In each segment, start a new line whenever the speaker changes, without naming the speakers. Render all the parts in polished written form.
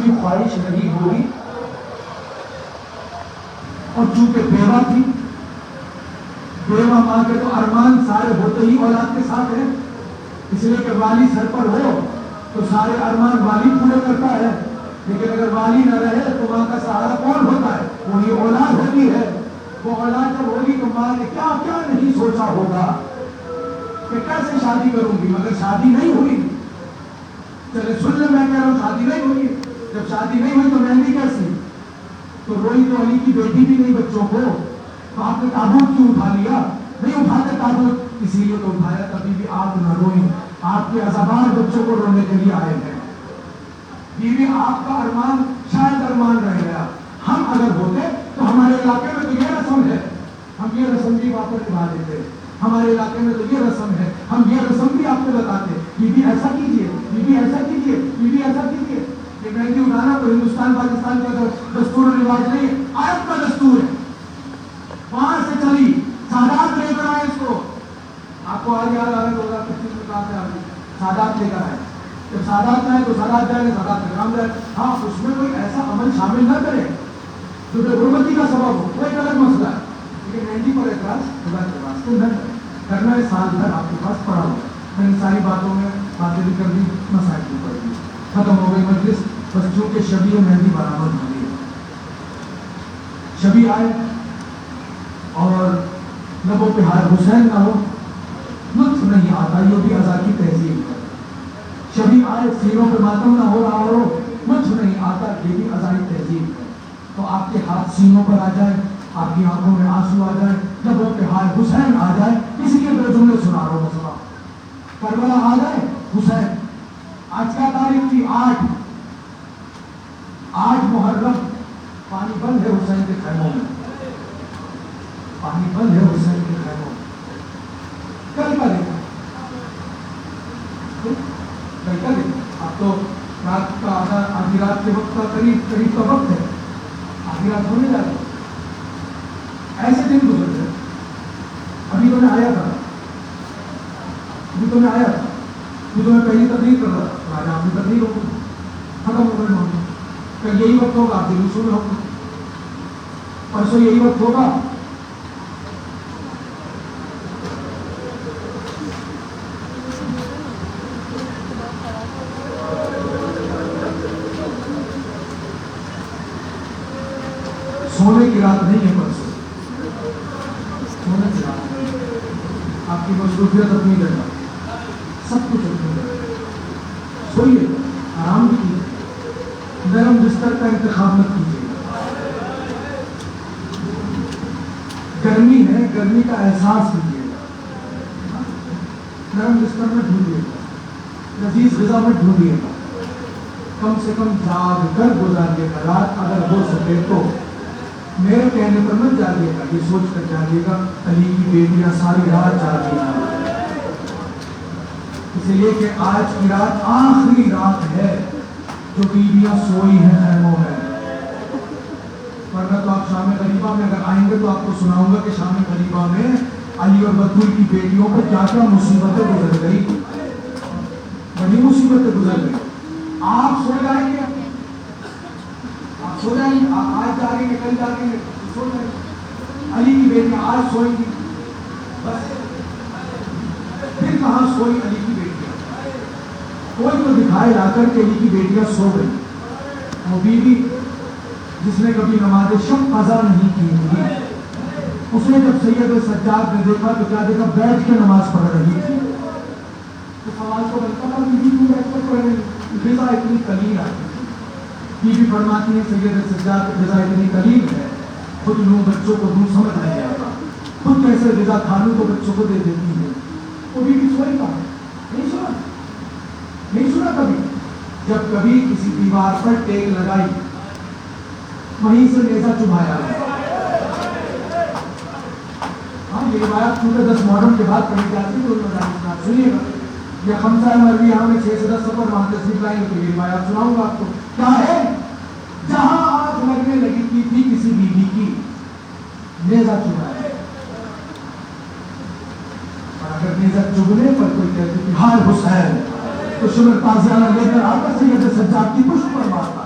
کی خواہش نہیں ہوئی، اور چونکہ بیوہ تھی، بیوہ ماں کے تو ارمان سارے ہوتے ہی اولاد کے ساتھ ہیں، اس لیے کہ والی سر پر ہو تو سارے ارمان والی پورے کرتا ہے، لیکن اگر والی نہ رہے تو ماں کا سہارا کون ہوتا ہے؟ وہی اولاد ہوتی ہے۔ وہ اولاد جب ہوگی تو ماں نے کیا کیا نہیں سوچا ہوگا کہ کیسے شادی کروں گی، مگر شادی نہیں ہوئی۔ چلے سن لے، میں کہہ رہا ہوں شادی نہیں ہوئی، جب شادی نہیں ہوئی تو مہندی کیسی؟ تو روئی تو علی کی بیٹی بھی نہیں بچوں کو، تو آپ نے تابوت کیوں اٹھا لیا؟ نہیں اٹھاتے تابوت، اسی لیے تو اٹھایا کبھی بھی آپ نہ روئیں، آپ کے عزادار بچوں کو رونے کے لیے آئے ہیں۔ بیوی آپ کا ارمان شاید ارمان رہ گیا، ہم اگر ہوتے تو ہمارے علاقے میں تو یہ رسم ہے، ہم یہ رسم بھی واپس نبھا دیتے، ہمارے علاقے میں تو یہ رسم ہے، ہم یہ رسم بھی آپ کو بتاتے، بیوی ایسا کیجیے، بیوی ایسا کیجیے، بیوی ایسا کیجیے۔ یہ مہندی اٹھانا تو ہندوستان پاکستان کا دستور و رواج نہیں ہے، عرب کا دستور ہے، وہاں سے چلی، سادات لے کر آئے اس کو۔ آپ کو آج یاد آ رہا ہے 2025 میں کہا تھا سادات لے کر آئے، جب سادات آئے تو سادات جائیں گے، سادات کا کام جائے، ہاں اس میں کوئی ایسا عمل شامل نہ کرے جو کہ غربتی کا سبب ہو، وہ ایک الگ مسئلہ ہے، لیکن مہندی پر اعتراض خدا کے واسطے نہ کرنا ہے۔ سال بھر آپ کے پاس پڑا ہو، میں نے ساری باتوں میں باتیں بھی کر دی، مسائل بھی پڑھ دی، ختم ہو گئی مجلس، بس چونکہ شبیہ مہندی برآمد ہو گئی، شبی آئے اور لبوں پہ ہار حسین نہ ہو، لطف نہیں آتا، یہ بھی ازا کی تہذیب ہے۔ شبی آئے سینوں پہ ماتم نہ ہو رہا ہو، لطف نہیں آتا، یہ بھی ازا کی تہذیب ہے۔ تو آپ کے ہاتھ سینوں پر آ جائے، آپ کی آنکھوں میں آنسو آ جائے، لبوں پہ ہار حسین آ جائے، اسی کے دو جملے سنا رہا ہوں مسئلہ۔ کربلا آ جائے حسین، آج کیا تاریخ تھی؟ 8 محرم، پانی بند ہے حسین کے خیموں میں، پانی بند ہے حسین کے خیموں میں۔ کل کا دیکھا، کل کا دیکھا، اب تو رات کا آدھی رات کے وقت کا قریب کا وقت ہے، آدھی رات ہونے جا رہی، ایسے دن گزر گئے۔ ابھی تو میں آیا تھا، ابھی تو میں پہلی تقریر کر رہا تھا، آج آپ کی تقریر ہوگی، ختم ہو گئی ہوگی، کل یہی وقت ہوگا، آپ جلوسوں میں ہوگا، پرسوں یہی وقت ہوگا۔ سونے کی رات نہیں ہے پرسوں، سونے کی رات نہیں، آپ کی مصروفیت اپنی جگہ، سب کچھ اپنی جگہ، سوئیے، آرام بھی کیجیے، نرم بستر کا انتخاب مت کیجیے، گرمی ہے، گرمی کا احساس کیجیے، نرم بستر میں ڈھونڈیے گا، لذیذ غذا میں ڈھونڈیے گا، کم سے کم جاگ کر گزاریے گا رات، اگر ہو سکے تو میرے کہنے پر مت جاگیے گا، یہ سوچ کر جاگیے گا علی کی بیٹیاں ساری رات جاگی ہیں، اس لیے کہ آج کی رات آخری رات ہے جو بیویاں سوئی ہیں خیموں میں، ورنہ تو آپ شام غریبہ میں اگر آئیں گے تو آپ کو سناؤں گا کہ شام غریبہ میں علی اور بطول کی بیٹیوں پر کیا کیا مصیبتیں گزر گئی، بڑی مصیبتیں گزر گئی۔ آپ سو جائیں گے، آپ سو جائیں گے، آپ آج جاگیں گے، کل جاگیں گے، سو جائیں گے، علی کی بیٹیاں آج سوئیں گی، بس پھر کہاں سوئی علی کی بیٹیاں؟ کوئی تو دکھائے لا کر کے علی کی بیٹیاں سو گئی۔ وہ بیوی جس نے کبھی نماز شب قضا نہیں کی ہوئی، اس نے جب سید سجاد نے دیکھا تو کیا دیکھا؟ بیٹھ کے نماز پڑھ رہی تھی، تو سوال تو بنتا تھا بیوی کیوں بیٹھ کر پڑھ رہی؟ غذا اتنی قلیل آتی تھی، بیوی فرماتی ہے سید سجاد غذا اتنی قلیل ہے، خود لوں بچوں کو دوں سمجھ نہیں آتا، خود کیسے غذا کھا لوں تو بچوں کو دے دیتی ہے۔ وہ بیوی سوئی کہاں؟ نہیں سنا کبھی؟ جب کبھی کسی دیوار پر ٹیک لگائی، وہیں سے نیزہ چبھایا ہے۔ ہاں یہ روایت کیونکہ 10 محرم کے بعد پڑھی جاتی ہے، تو سنیے گا، یا خمسہ مرویہ میں 6 سے 10 سفر وہاں تشریف لائیں گے تو یہ روایت سناؤں گا آپ کو۔ کیا ہے؟ جہاں آگ لگنے لگی تھی کسی بیوی کی، نیزہ چبھایا، اور اگر نیزہ چبھنے پر کوئی کہتی تھی ہائے حسین، تو شمر تازیانہ لے کر آتا سید سجاد کی پشت پر مارتا،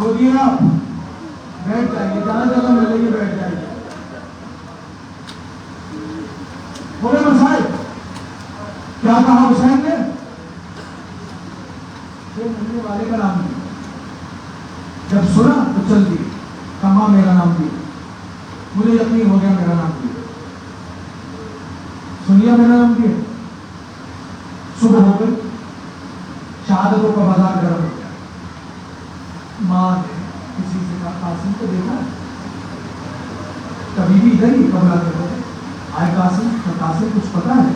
رو دیے آپ بیٹھ جائیے, جہاں جگہ مل رہی ہے بیٹھ جائیے. بولے مسائل کیا کہا حسین نے؟ ملنے والے کا نام دیا. جب سنا تو چل دی, کہا میرا نام دیا, مجھے یقین ہو گیا میرا نام دیا. سنیا میرا نام دیا. صبح ہو گئی, شہادتوں کا بازار گرم ہو گیا. ماں نے کسی سے کہا قاسم کو دیکھا کبھی بھی ادھر ہی قبر آتے ہوئے آئے قاسم, تو قاسم کچھ پتا ہے؟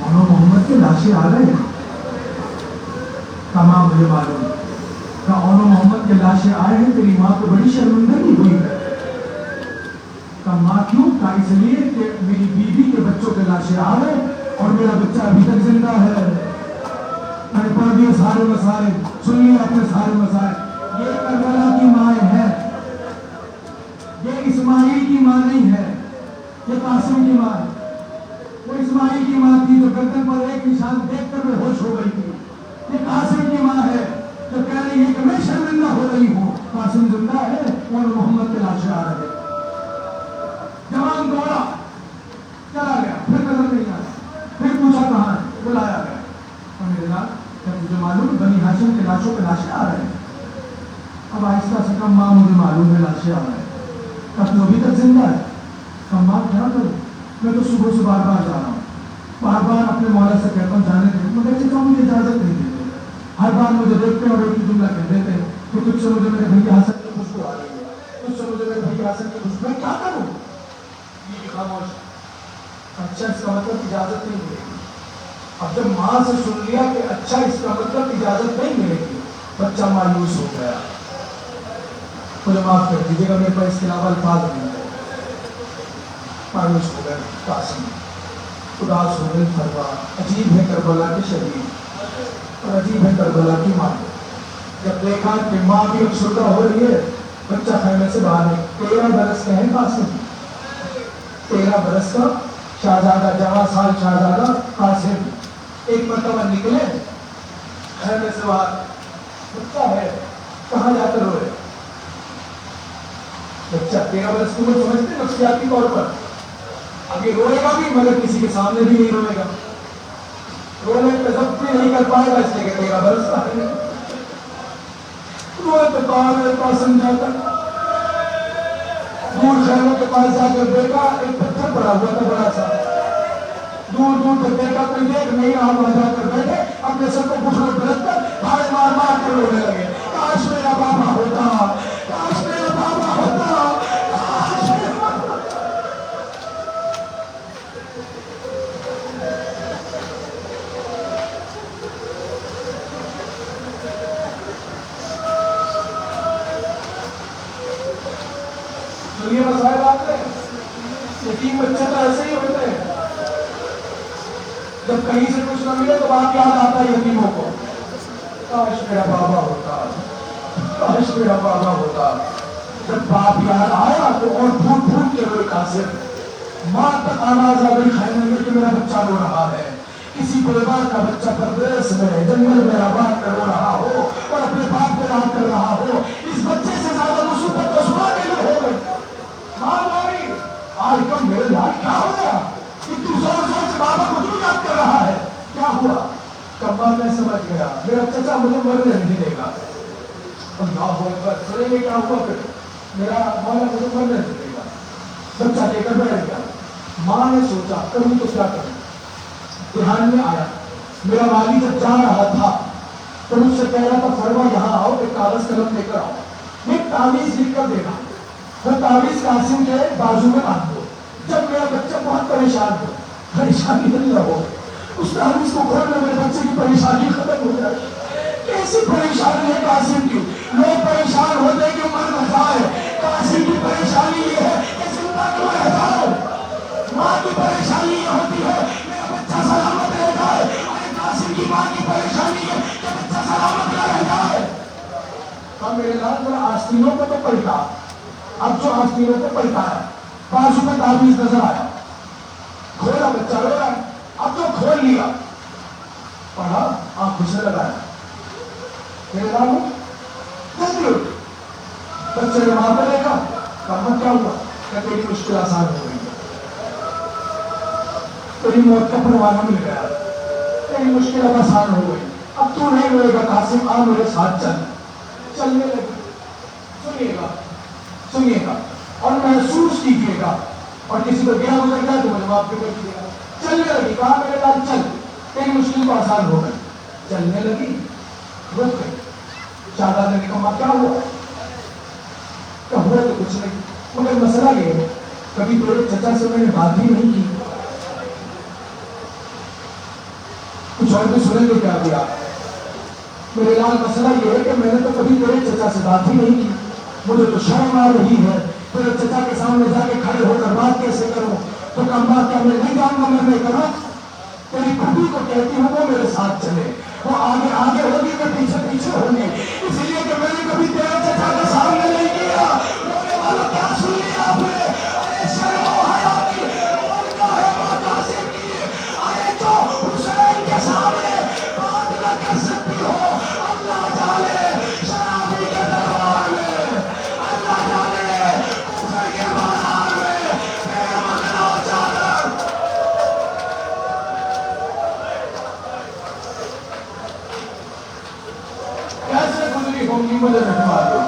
انہوں محمد کے لاشیں آ رہے ہیں. کہا مجھے معلوم. کہا انہوں محمد کے لاشیں آئے ہیں, تیری ماں کو بڑی شرمندگی ہوئی ہے. کہا ماں کیوں؟ کہا اس لیے کہ میری بیوی کے بچوں کے لاشیں آ رہے اور میرا بچہ ابھی تک زندہ ہے. میں نے پڑھ دیے سارے مسائل, سن لیے اپنے سارے مسائل. یہ کربلا کی ماں ہے, یہ اسماعیل کی ماں نہیں ہے, یہ قاسم کی ماں ہے. وہ اسماعیل کی ماں تھی جو گردن پر ایک نشان دیکھ کر بے ہوش ہو گئی تھی. یہ قاسم کی ماں ہے جو کہہ رہی ہے کہ میں شرمندہ ہو رہی ہوں. قاسم زندہ ہے اور محمد کے لاشیں آ رہے. جوان دوڑا چلا گیا, پھر نظر نہیں آیا, پھر پوچھا کہاں ہے, بلایا گیا. اور میرے نام جب مجھے معلوم بنی ہاشم کے لاشوں پہ لاشیں آ رہے ہیں. اب آہستہ سے کہا ماں مجھے معلوم ہے لاشیں آ رہے ہیں. کب تو ابھی تک زندہ ہے. کہا ماں کیا کروں, میں تو صبح سے بار بار جا رہا ہوں, بار بار اپنے مولا سے کہتا ہوں جانے دیں, مگر چچا مجھے اجازت نہیں دیتے. ہر بار مجھے دیکھتے ہیں اور ایک جملہ کہہ دیتے ہیں کہ تجھ سے مجھے میرے بھیا حسن کی خوشبو آ رہی ہے, تجھ سے مجھے میرے بھیا حسن کی خوشبو. میں کیا کروں؟ یہ خاموش. اچھا اس کا مطلب اجازت نہیں ملے گی. اب جب ماں سے سن لیا کہ اچھا اس کا مطلب اجازت نہیں ملے گی, بچہ مایوس ہو گیا. مجھے معاف کر دیجیے گا, میرے پاس اس کے علاوہ الفاظ نہیں ہے. مایوس ہو گئے قاسم, اداس ہو گئے فروا. عجیب ہے کربلا کے شہید اور عجیب ہے کربلا کی ماں. جب دیکھا کہ ماں بھی افسردہ ہو رہی ہے, بچہ خیمے سے باہر ہے. 13 برس کا ہے قاسم, 13 برس کا شہزادہ, 11 سال شہزادہ قاسم. ایک مرتبہ نکلے خیمے سے باہر, بچہ ہے, کہاں جا کر روئے؟ بچہ 13 برس کی عمر سمجھتے نفسیاتی طور پر. اب یہ روئے گا بھی مگر کسی کے سامنے بھی نہیں روئے گا, رونے پہ ضبط بھی نہیں کر پائے گا اس لیے کہ 13 برس کا ہے. روئے پہ قاسم جا کر دور خیموں کے پاس جا کر دیکھا ایک پتھر پڑا ہوا تھا بڑا سا. دور دور تک دیکھا کوئی دیکھ نہیں رہا, وہاں جا کر بیٹھے اپنے سر کو گھٹنوں پہ رکھ کر بھاڑے مار مار کر رونے لگے. کاش میرا بابا ہوتا, کاش میرا بابا ہوتا, کاش میرا بابا. سنیے مسائل آتے ہیں, یتیم بچے تو ایسے ہی ہوتے ہیں. جب کہیں سے کچھ نہ ملے تو بات یاد آتا ہے یتیموں کو, کاش میرا بابا ہوتا, کاش میرا بابا ہوتا. جب باپ یاد آیا تو اور پھوٹ پھوٹ کے روئے قاسم. ماں تک آواز آ گئی خیمے میں کہ میرا بچہ رو رہا ہے. کسی بیوہ کا بچہ پردیس میں جنگل میں آباد کر رو رہا ہو اور اپنے باپ کو یاد کر رہا ہو, اس بچے سے زیادہ مصیبت تو سنا کے لیے ہو گئی. ماں بولی آج کم میرے لال کیا ہو گیا, اتنی زور زور سے بابا کو کیوں یاد کر رہا ہے, کیا ہوا؟ کبا میں سمجھ گیا, میرا چچا مجھے مرنے نہیں دے گا. اللہ اکبر, سنیں گے کیا ہوا پھر؟ میرا مولا مجھے مرنے نہیں دے گا. بچہ لے کر بیٹھ گیا. ماں نے سوچا کروں تو کیا کروں. دھیان میں آیا میرا والی جب جا رہا تھا تو مجھ سے کہہ رہا تھا فرما یہاں آؤ, ایک کاغذ قلم لے کر آؤ, ایک تعویذ لکھ کر دینا. وہ تعویذ قاسم کے بازو میں باندھ دو. جب میرا بچہ بہت پریشان ہو, پریشانی نہیں ہو, اس تعویذ کو کھولنے میرے بچے کی پریشانی ختم ہو جائے. کیسی پریشانی ہے قاسم کی, لوگ پریشان ہوتے کہ مر نہ جائے, قاسم کی پریشانی یہ ہے کہ زندہ کیوں رہ جائے. ماں کی پریشانی یہ ہوتی ہے میرا بچہ سلامت رہ جائے, اور قاسم کی ماں کی پریشانی ہے کہ بچہ سلامت نہ رہ جائے. اب میرے لال ذرا آستینوں کو تو پلٹا. اب جو آستینوں کو پلٹایا بازو میں تعویذ نظر آیا, کھولا بچہ رو رہا ہے. اب جو کھول لیا پڑھا, آنکھوں سے لگایا. میرے لال جلدی اٹھ. بچے نے وہاں پہ دیکھا, کہا کیا ہوا؟ کہ تیری مشکل آسان ہو گئی, تیری موت کا پروانہ مل گیا, تیری مشکل اب آسان ہو گئی, اب تو نہیں روئے گا قاسم, آ میرے ساتھ چل. چلنے لگے. سنیے گا اور محسوس کیجیے گا, اور کسی کو گیا گزر گیا تو مجھے معاف کر دیجیے گا. چلنے لگی, کہا میرے ساتھ چل, تیری مشکل تو آسان ہو گئی. چلنے لگی, رک گئی. شہزادے نے کہا کیا ہوا؟ کہ ہوا تو کچھ نہیں, مگر مسئلہ یہ ہے کبھی تیرے چچا سے میں نے بات ہی نہیں کی. کچھ اور بھی سنیں گے کیا دیا؟ میرے لال مسئلہ یہ ہے کہ میں نے تو کبھی تیرے چچا سے بات ہی نہیں کی. مجھے تو شرم آ رہی ہے, تیرے چچا کے سامنے جا کے کھڑے ہو کر بات کیسے کروں؟ تو کہا کیا میں نہیں جاؤں گا, میں نہیں کروں. تیری پھوپھی کو کہتی ہوں وہ میرے ساتھ چلے, وہ آگے آگے ہوگی, میں پیچھے پیچھے ہوگی, اس لیے کہ میں نے کبھی تیرے چچا کے سامنے نہیں کیا. رونے والوں کیا سن لیا آپ نے؟ ارے شرم و حیا کی اور کیا ہے ماں قاسم کی, ارے جو حسین کے سامنے بات نہ کر سکتی ہو, اللہ جانے شرابی کے دربار میں, اللہ جانے کفر کے بازار میں میرے منگنا چادر. کیسے گزری ہوگی مجھے رکھوا دو.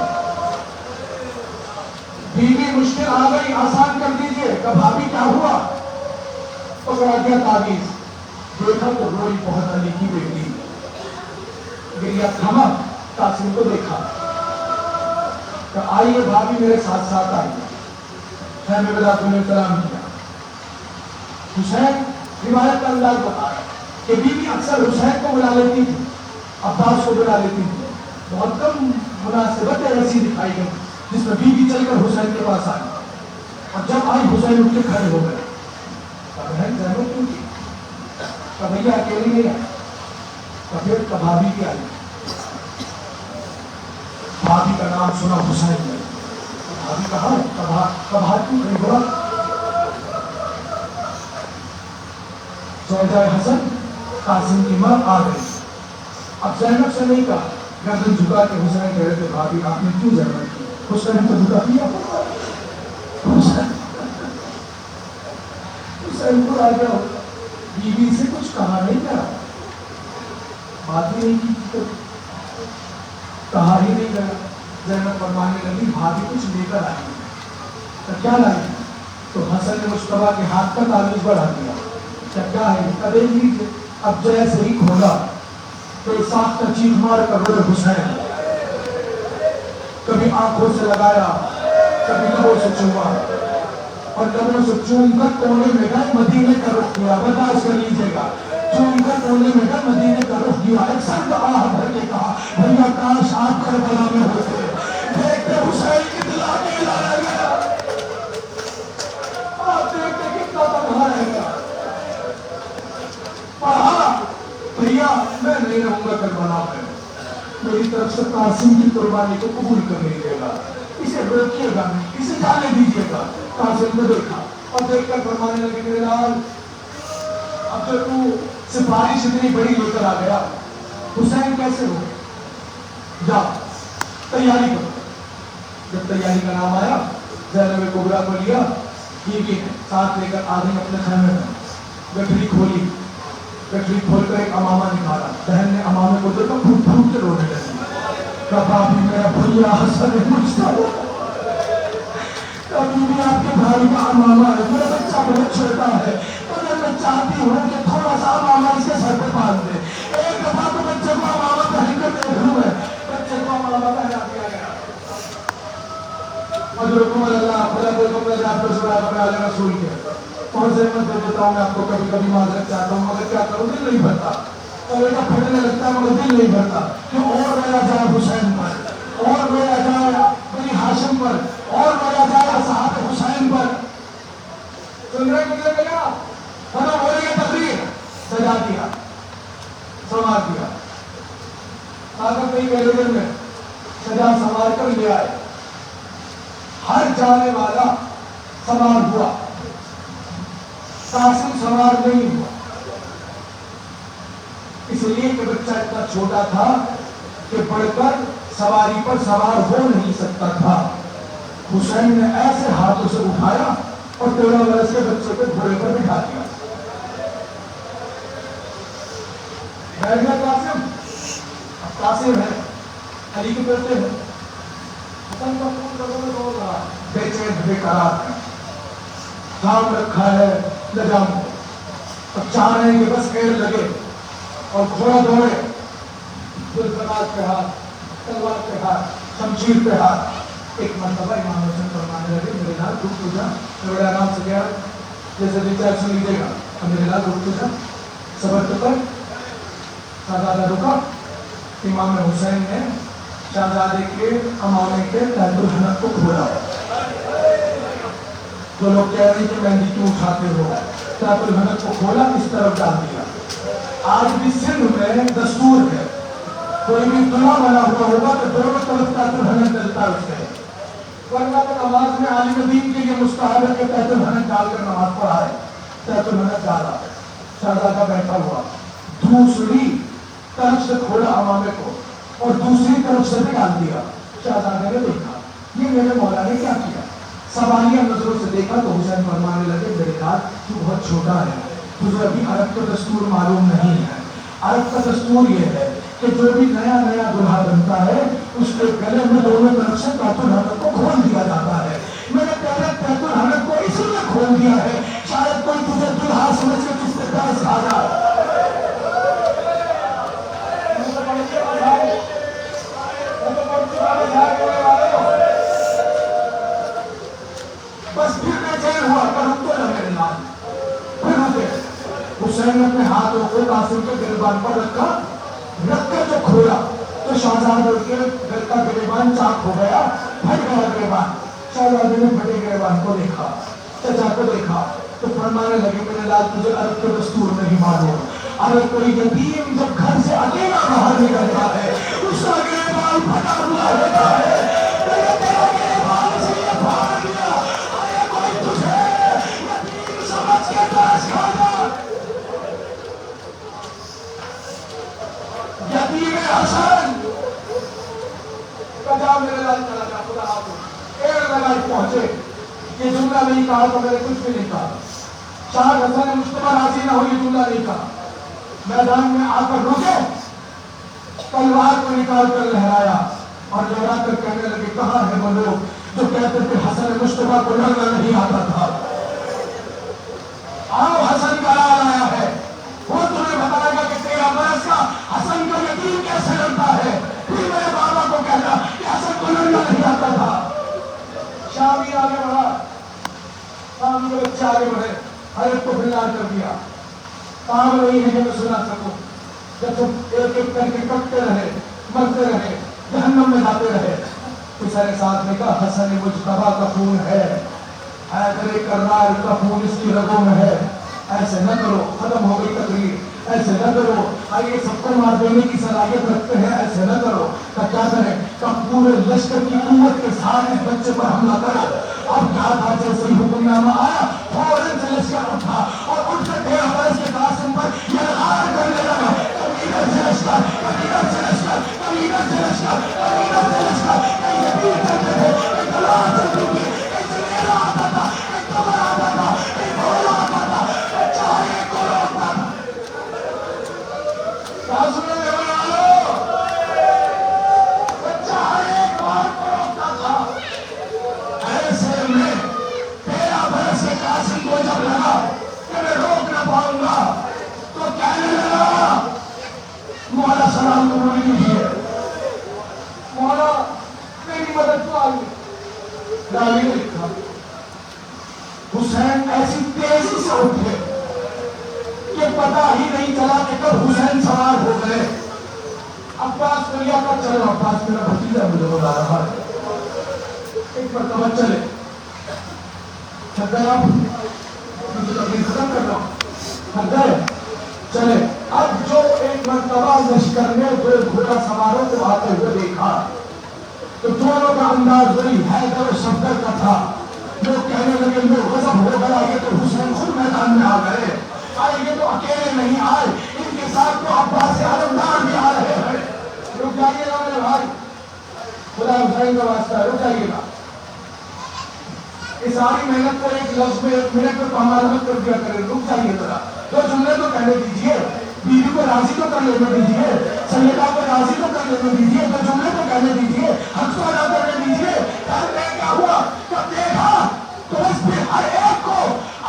بیوی مشکل آ گئی, آسان کر دیجئے. کہ بھابھی کیا ہوا؟ پکڑا گیا تعویذ, دیکھا تو روئی بہت علی کی بیٹی. گریا تھما, قاسم کو دیکھا کہ آئیے بھابھی میرے ساتھ ساتھ آئیے. میں میرا تمہیں سلام کیا. حسین روایت کا انداز بتایا کہ بیوی اکثر حسین کو بلا لیتی تھی, عباس کو بلا لیتی تھی. بہت کم مناسبت ایسی دکھائی گئی جس میں بیوی چل کر حسین کے پاس آئی, اور جب آئی حسین اٹھ کے کھڑے ہو گئے. بہن زحمت کیوں کی؟ کہ بھیا اکیلی نہیں آئی. پھر بھابھی کی آئی. بھابھی کا نام سنا حسین نے. بھابھی کہا کبھار کیوں نہیں بولا؟ زوجہ حسن قاسم کی ماں آ گئی. اب زینب سے نہیں کہا, گردن جھکا کے حسین کہہ رہے تھے بھابھی آپ نے کیوں زحمت کی؟ حسین کو جھکا دیا. حسین کو آ گیا, بیوی سے کچھ کہا نہیں کیا, بات ہی نہیں کی, کہا ہی نہیں گیا. زینب فرمانے لگی بھابھی کچھ لے کر آئی. تو کیا لائی؟ تو حسن نے مصطفیٰ کے ہاتھ کا تعویذ بڑھا دیا. کیا ہے؟ کبھی لیجیے. اب جیسے ہی کھولا تو ساختہ چیخ مار کر روئے حسین. کبھی آنکھوں سے لگایا, کبھی لبوں سے چوما, اور لبوں سے چوم کر کونے میں گئے, مدینے کا رخ کیا. برداشت کر لیجیے گا. چوم کر کونے میں گئے, مدینے کا رخ کیا. ایک سرد آہ بھر کے کہا بھیا کاش آپ کربلا میں ہوتے. دیکھتے حسین کی دل آگے لایا گیا. آپ دیکھتے کتنا تنہا رہ گیا. پڑھا بھیا میں نہیں رہوں گا کربلا میں, میری طرف سے قاسم کی قربانی کو قبول کر لیجیے گا, اسے روکیے گا نہیں, اسے جانے دیجیے گا. قاسم کو دیکھا اور دیکھ کر فرمانے لگے میرے لال اب جو تو سفارش اتنی بڑی لے کر آ گیا, حسین کیسے ہو؟ جا تیاری کرو. جب تیاری کا نام آیا, زینب کبریٰ کو لیا, بیوی نے ساتھ لے کر آدمی اپنے خیمے میں. گٹھڑی کھولی, گٹھڑی کھول کر ایک امامہ نکالا. بہن نے امامے کو دیکھا, پھوٹ پھوٹ کے رونے لگی. کہا بھی میرا بھیا حسن مجھتا, کبھی بھی آپ کے بھائی کا امامہ ہے, میرا بچہ بہت چھوٹا ہے, مگر میں چاہتی ہوں کہ تھوڑا سا امامہ اس کے سر پہ باندھ دے. ایک دفعہ تو بچے کو امامہ پہن کر دیکھ لوں. بچے کو امامہ پہنا دیا گیا. حضرت اللہ خدا کو تم آپ کو سنا کر علیہ رسول کے اور زحمت دے دیتا ہوں. میں آپ کو کبھی کبھی معذرت چاہتا ہوں, مگر کیا کروں, دل نہیں بھرتا. اور ایسا پھٹنے لگتا ہے مگر دل نہیں بھرتا کہ اور رویا جائے حسین پر, اور رویا جائے بنی ہاشم پر, اور رویا جائے صحابہ حسین پر. سن رہے مجھے بھیا, ختم ہو رہی ہے تقریر. سجا دیا, سنوار دیا. طاقت نہیں پہلے دن میں سجا سنوار کر لے آئے. ہر جانے والا سوار ہوا, قاسم سوار نہیں ہوا. اس لیے کہ بچہ اتنا چھوٹا تھا کہ بڑھ کر سواری پر سوار ہو نہیں سکتا تھا. حسین نے ایسے ہاتھوں سے اٹھایا اور 13 برس کے بچے کو گھوڑے پر بٹھا دیا. قاسم اب قاسم ہے علی کے بیٹے ہیں. حسن کا خون لوگوں میں بول رہا بے چین بے قرار ہے. کام رکھا ہے لجام کو. اب چاہ رہے ہیں کہ بس پیر لگے اور گھوڑا دوڑے. گلفنات پہ ہاتھ، تلوار پہ ہاتھ، شمشیر پہ ہاتھ. ایک مرتبہ امام حسن فرمانے لگے میرے لال رک تو جا. میں بڑے آرام سے گیا جیسے ریچارج سن لیجیے گا. میرے لال رک تو جا، صبر تو کر. شہزادہ رکا. امام حسین نے شہزادے کے امامے کے تحت الحنک کو کھولا. جو لوگ کہہ رہے ہیں کہ مہندی کیوں اٹھاتے ہو، تحت الحنک کو کھولا، اس طرف ڈال دیا. آج بھی سندھ میں دستور ہے کوئی بھی دلہا بنا ہوا ہوگا تو دونوں طرف تحت الحنک ڈلتا ہے اس سے. ورنہ تو نماز میں عالم دین کے لیے مستحب ہے کہ تحت الحنک ڈال کر نماز پڑھائے. تحت الحنک ڈالا، شہزادہ بیٹھا ہوا. دوسری طرف سے کھولا امامے کو اور دوسری طرف سے بھی ڈال دیا. شہزادے نے دیکھا یہ میرے مولا نے کیا کیا. سوالیہ نظروں سے دیکھا تو حسین فرمانے لگے میرے لال تو بہت چھوٹا ہے، تجھے ابھی عرب کا دستور معلوم نہیں ہے. عرب کا دستور یہ ہے کہ جو بھی نیا نیا دلہا بنتا ہے اس کے گلے میں دونوں طرف سے تحت الحنک کو کھول دیا جاتا ہے. میں نے پہلے تحت الحنک کو اسی لیے کھول دیا ہے شاید کوئی تجھے دلہا سمجھ کے کس سے درس آ جائے. بس پھر بے چین ہوا کہ ہم تو لگے لال. پھر ہوتے حسین نے اپنے ہاتھوں کو قاسم کے گریبان پر رکھا. رکھ کر جو کھولا تو شہزادے کے گھر کا گریبان چاک ہو گیا، پھٹ گیا گریبان. شہزادے نے پھٹے گریبان کو دیکھا، چچا کو دیکھا تو فرمانے لگے میرے لال تجھے عرب کے دستور نہیں معلوم. اگر کوئی یتیم جب گھر سے اکیلا باہر نکلتا ہے اس کا گریبان پھٹا ہوا ہوتا ہے. تیرا گریبان اس لیے پھاڑ دیا اگر کوئی تجھے یتیم سمجھ کے ترس کھانا. یتیم حسن جا میرے لال چلا جا خدا حافظ. ایڑ لگائی پہنچے. یہ جملہ نہیں کہا تو میں نے کچھ بھی نہیں کہا. شاہ حسن مجتبی راضی نہ ہو یہ جملہ نہیں کہا. میدان میں آ کر رکے، تلوار کو نکال کر لہرایا اور لہرا کر کہنے لگے کہاں ہے وہ لوگ جو کہتے تھے حسن مجتبی کو لڑنا نہیں آتا تھا. آؤ حسن کا لال آیا ہے، وہ تمہیں بتائے گا کہ 13 برس کا حسن کا یتیم کیسے لڑتا ہے. پھر میرے بابا کو کہنا کہ حسن کو لڑنا نہیں آتا تھا. شامی آگے بڑھا، شام کے بچے آگے بڑھے، حضرت کو بلار کر دیا. کام نہیں ہے کہ میں سنا سکوں. جب تم ایک ایک کر کے کٹتے رہے، مرتے رہے، جہنم میں جاتے رہے. کسی ساتھ نے کہا حسن مجتبی کا خون ہے، حیدر کرار کا خون اس کی رگوں میں ہے. ایسے نہ کرو، ختم ہو گئی تقریر. ایسے نہ کرو، آئیے سب کو مار دینے کی صلاحیت رکھتے ہیں. ایسے نہ کرو. کیا کریں کہ پورے لشکر کی قوت کے ساتھ اس بچے پر حملہ کرو. اب کیا تھا جیسے ہی حکم نامہ آیا فوراً سے لشکر اٹھا اور اٹھ کر 13 برس کے قاسم پر یلغار کرنے لگا. کبیرہ سے لشکر، کبیرہ سے لشکر، کبیرہ سے لشکر، کبیرہ سے لشکر. کہیں یقین کرتے تھے، کہیں تلوار چلتی تھی، کہیں سنیرا آتا تھا، کہیں کمر آتا تھا، کہیں گھوڑا آتا تھا، کہیں چاہے کو روکتا تھا. کیا سنے میرے والو؟ چاہے کون کو روکتا تھا. ایسے میں 13 برس کے قاسم کو جب لگا کہ میں روک نہ پاؤں گا تو کہنے لگا مولا سلام قبول کیجیے. مولا میری مدد تو آئی. راوی نے لکھا حسین ایسی تیزی سے اٹھے کہ پتہ ہی نہیں چلا کہ کب حسین سوار ہو گئے. عباس کو لیا کر چلو، عباس میرا بھتیجا مجھے بلا رہا ہے. ایک مرتبہ چلے تھک گئے، آپ مجھے تقریر ختم کر رہا ہوں. تھک گئے چلے. اب جو ایک مرتبہ لشکر نے دو گھوڑا سواروں کو آتے ہوئے دیکھا تو دونوں کا انداز وہی حیدر و صفدر کا تھا. لوگ کہنے لگے لوگ غضب ہو گیا، یہ تو حسین خود میدان میں آ گئے. یہ تو اکیلے نہیں آئے، ان کے ساتھ تو عباس علمدار بھی آ رہے ہیں. لوگ جائیے گا میرے بھائی، خدا حسین کا واسطہ ہے، رک جائیے گا. اس ساری محنت کو ایک لفظ میں 1 منٹ میں پامال مت کر دیا کرے. رک جائیے ذرا، دو جملے تو کہنے دیجیے، بیوی کو راضی تو کر لینے دیجیے، سیدہ کو راضی تو کر لینے دیجیے، دو جملے تو کہنے دیجیے، حق تو ادا کرنے دیجیے. کیا ہوا؟ جب دیکھا تو اس پہ ہر ایک کو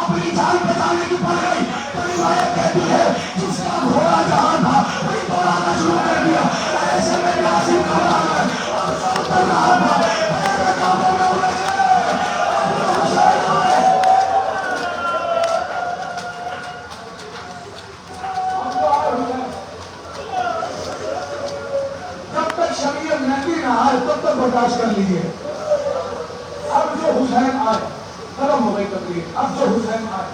اپنی جان بچانے کی پڑ گئی. تو روایت کہتی ہے جس کا گھوڑا جہاں تھا وہی دوڑانا شروع کر دیا. ایسے میں یاسین دوڑانا اور سب کر رہا تھا. میرے کاموں میں الجھ گئے. حسین آئے. جب تک شریعت نبی نہ آئے تب تک برداشت کر لیجیے. اب جو حسین آئے ختم ہو گئی تقریر. اب جو حسین آئے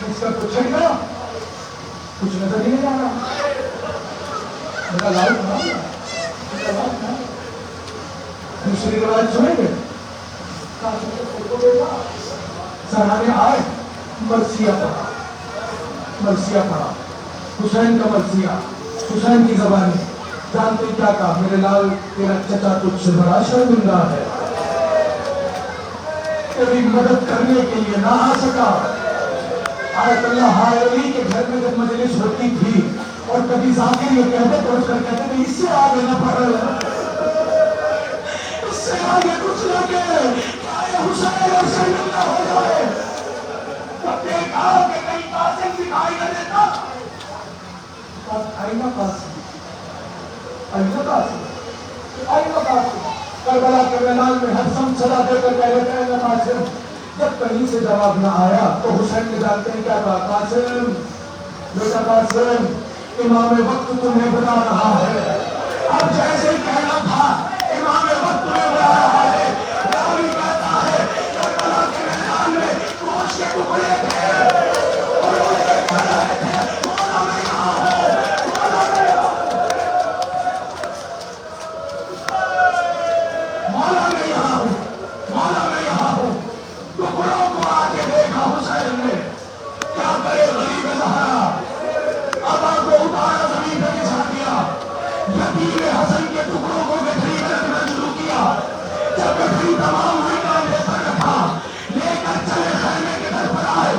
اس کا کچھ چھڑ گیا، کچھ نظر ہی نہیں آ رہا. میرا لائف تھا دوسری روایت سنیں گے. سرانے آئے مرثیہ پڑھا، مرثیہ پڑھا، حسین کا مرثیہ، حسین کی زبانی. جانتے کیا کہا؟ میرے لال تیرا چچا تجھ سے بڑا شرمندہ ہے، تیری مدد کرنے کے لیے نہ آ سکا. آیت اللہ علی کے گھر میں جب مجلس ہوتی تھی اور کبھی ذاکر یہ کہتے تو اس کر کہتے کہ اس سے آگے نہ پڑھ رہا، اس سے آگے کچھ نہ کہ کیا حسین اور شرمندہ ہو جائے. تب دیکھا کہ کہیں قاسم دکھائی نہ دیتا. آئینہ قاسم، آئینہ قاسم، آئینہ قاسم. کربلا کے میدان میں ہر سم صدا دے کر کہہ رہے ہیں قاسم. جب کہیں سے جواب نہ آیا تو حسین نے جانتے ہیں کیا کہا؟ قاسم بیٹا قاسم، امام وقت تمہیں بتا رہا ہے. اب جیسے ہی کہنا تھا امام وقت تمہیں بتا رہا ہے. راوی کہتا ہے کربلا کے میدان میں گوشت کے ٹکڑے تھے اور وہ یہ کہہ رہے تھے مولا میں یہاں ہوں، مولا میں یہاں ہوں، مولا میں یہاں ہوں، مولا میں یہاں ہوں. ٹکڑوں کو آ کے دیکھا حسین نے. کیا کرے غریب زہرا، ابا کو اتارا زمین پہ بچھا دیا. یتیم حسن کے ٹکڑوں کو گٹھری میں رکھنا شروع کیا. جب گٹھری تمام ہوئی کاندھے پر رکھا، لے کر چلے خیمے کے در پر آئے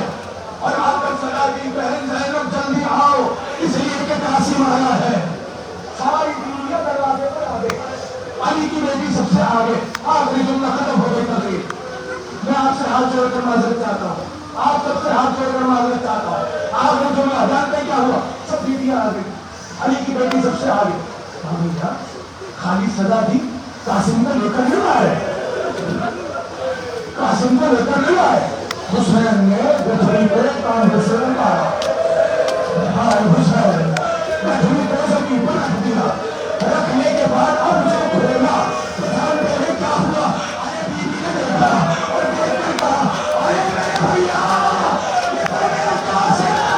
اور آ کر صدا دی بہن زینب جلدی آؤ اس لیے کہ قاسم آیا ہے. ساری دنیا دروازے پر آ گئی. علی کی بیٹی سب سے آگے. آخری جملہ ختم ہو گئی تقریر. میں آپ سے ہاتھ جوڑ کر معذرت چاہتا ہوں، آپ سب سے ہاتھ جوڑ کر معذرت چاہتا ہوں. آپ نے جملہ جانتے کیا ہوا؟ سب بیٹیاں آ گئی. علی کی بیٹی سب سے آگے. خالی سزا دی، قاسم کو لے کر نہیں آئے، قاسم کو لے کر نہیں آئے. حسین نے گٹھری پہ کاندھے سے اتارا. ہائے حسین، گٹھری کو زمین پر رکھ دیا. رکھنے کے بعد اب جو کھولا جانتے ہیں کیا ہوا؟ آئے بیوی نے دیکھا اور دیکھ کر کہا آئے میرے بھیا، یہ تو میرا قاسم ہے.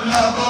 Love